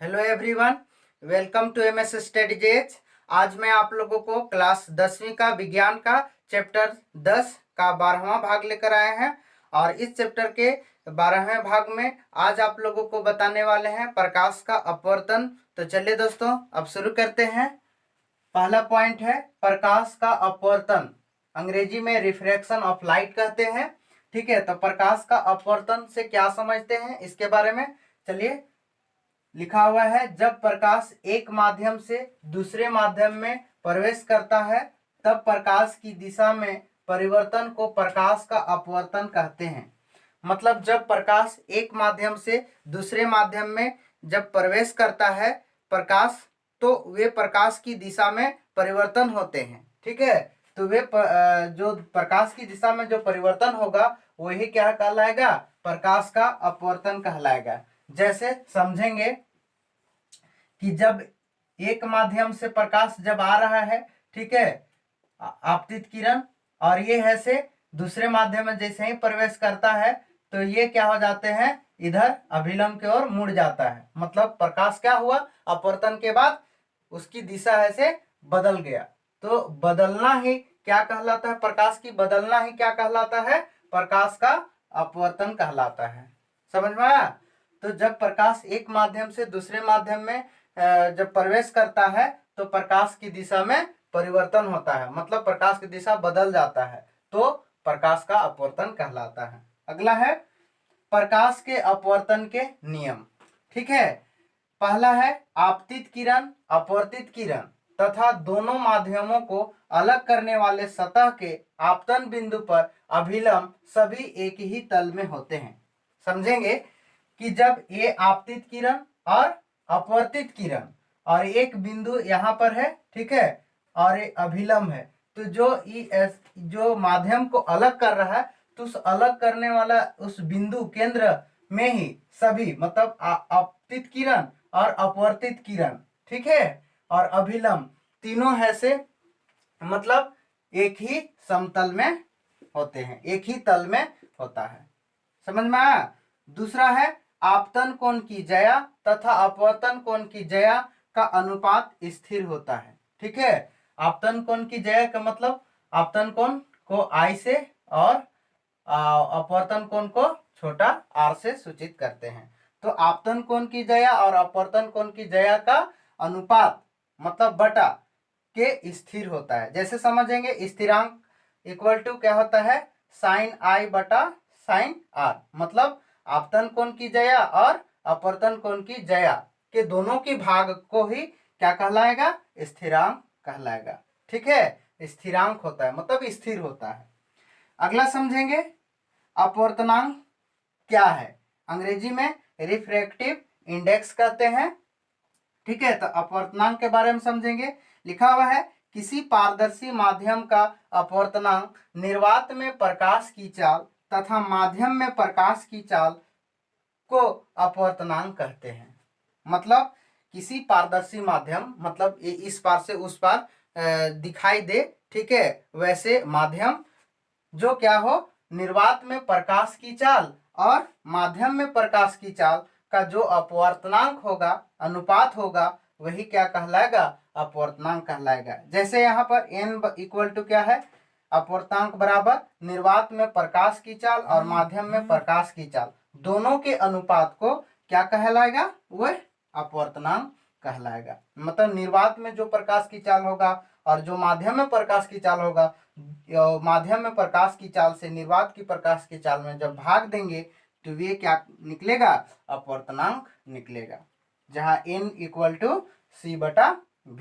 Hello everyone, welcome to MS studies. आज मैं आप लोगों को क्लास 10वीं का विज्ञान का चैप्टर 10 का 12वां भाग लेकर आए हैं। और इस चैप्टर के 12वें भाग में आज आप लोगों को बताने वाले हैं प्रकाश का अपवर्तन। तो चलिए दोस्तों, अब शुरू करते हैं। पहला पॉइंट है प्रकाश का अपवर्तन, अंग्रेजी में रिफ्रैक्शन ऑफ लाइट कहते हैं। ठीक है, तो प्रकाश का अपवर्तन से क्या समझते हैं इसके बारे में चलिए। लिखा हुआ है, जब प्रकाश एक माध्यम से दूसरे माध्यम में प्रवेश करता है तब प्रकाश की दिशा में परिवर्तन को प्रकाश का अपवर्तन कहते हैं। मतलब जब प्रकाश एक माध्यम से दूसरे माध्यम में जब प्रवेश करता है प्रकाश, तो वे प्रकाश की दिशा में परिवर्तन होते हैं। ठीक है, तो वे जो प्रकाश की दिशा में जो परिवर्तन होगा वही क्या कहलाएगा, प्रकाश का अपवर्तन कहलाएगा। जैसे समझेंगे कि जब एक माध्यम से प्रकाश जब आ रहा है, ठीक है, आपतित किरण, और ये है से दूसरे माध्यम में जैसे ही प्रवेश करता है तो ये क्या हो जाते हैं, इधर अभिलंब की ओर मुड़ जाता है। मतलब प्रकाश क्या हुआ, अपवर्तन के बाद उसकी दिशा है से बदल गया। तो बदलना ही क्या कहलाता है, प्रकाश की बदलना ही क्या कहलाता है, प्रकाश का अपवर्तन कहलाता है। समझ में आया? तो जब प्रकाश एक माध्यम से दूसरे माध्यम में जब प्रवेश करता है तो प्रकाश की दिशा में परिवर्तन होता है, मतलब प्रकाश की दिशा बदल जाता है, तो प्रकाश का अपवर्तन कहलाता है। अगला है प्रकाश के अपवर्तन के नियम। ठीक है, पहला है आपतित किरण, अपवर्तित किरण तथा दोनों माध्यमों को अलग करने वाले सतह के आपतन बिंदु पर अभिलंब सभी एक ही तल में होते हैं। समझेंगे कि जब ये आपतित किरण और अपवर्तित किरण और एक बिंदु यहाँ पर है, ठीक है, और ये अभिलंब है, तो जो माध्यम को अलग कर रहा है तो उस अलग करने वाला उस बिंदु केंद्र में ही सभी, मतलब आपतित किरण और अपवर्तित किरण, ठीक है, और अभिलंब तीनों है से मतलब एक ही समतल में होते हैं, एक ही तल में होता है। समझ में आया? दूसरा है आपतन कोण की ज्या तथा अपवर्तन कोण की ज्या का अनुपात स्थिर होता है। ठीक है, आपतन कोण की ज्या का मतलब आपतन कोण को आई से और अपवर्तन कोण को छोटा आर से सूचित करते हैं। तो आपतन कोण की ज्या और अपवर्तन कोण की ज्या का अनुपात मतलब बटा के स्थिर होता है। जैसे समझेंगे, स्थिरांक इक्वल टू क्या होता है, साइन आई बटा साइन आर। मतलब आपतन कोण की ज्या और अपवर्तन कोण की ज्या के दोनों की भाग को ही क्या कहलाएगा, स्थिरांक कहलाएगा। ठीक है, स्थिरांक होता है मतलब स्थिर होता है। अगला समझेंगे अपवर्तनांक क्या है, अंग्रेजी में रिफ्रैक्टिव इंडेक्स कहते हैं। ठीक है, तो अपवर्तनांक के बारे में समझेंगे। लिखा हुआ है, किसी पारदर्शी माध्यम का अपवर्तनांक निर्वात में प्रकाश की चाल तथा माध्यम में प्रकाश की चाल को अपवर्तनांक कहते हैं। मतलब किसी पारदर्शी माध्यम, मतलब इस पार से उस पार दिखाई दे, ठीक है, वैसे माध्यम जो क्या हो, निर्वात में प्रकाश की चाल और माध्यम में प्रकाश की चाल का जो अपवर्तनांक होगा, अनुपात होगा, वही क्या कहलाएगा, अपवर्तनांक कहलाएगा। जैसे यहाँ पर n इक्वल टू क्या है, अपवर्तनांक बराबर निर्वात में प्रकाश की चाल और माध्यम में प्रकाश की चाल दोनों के अनुपात को क्या कहलाएगा, वह अपवर्तनांक कहलाएगा। मतलब निर्वात में जो प्रकाश की चाल होगा और जो माध्यम में प्रकाश की चाल होगा, माध्यम में प्रकाश की चाल से निर्वात की प्रकाश की चाल में जब भाग देंगे तो ये क्या निकलेगा, अपवर्तनांक निकलेगा, जहां n इक्वल टू c बटा v।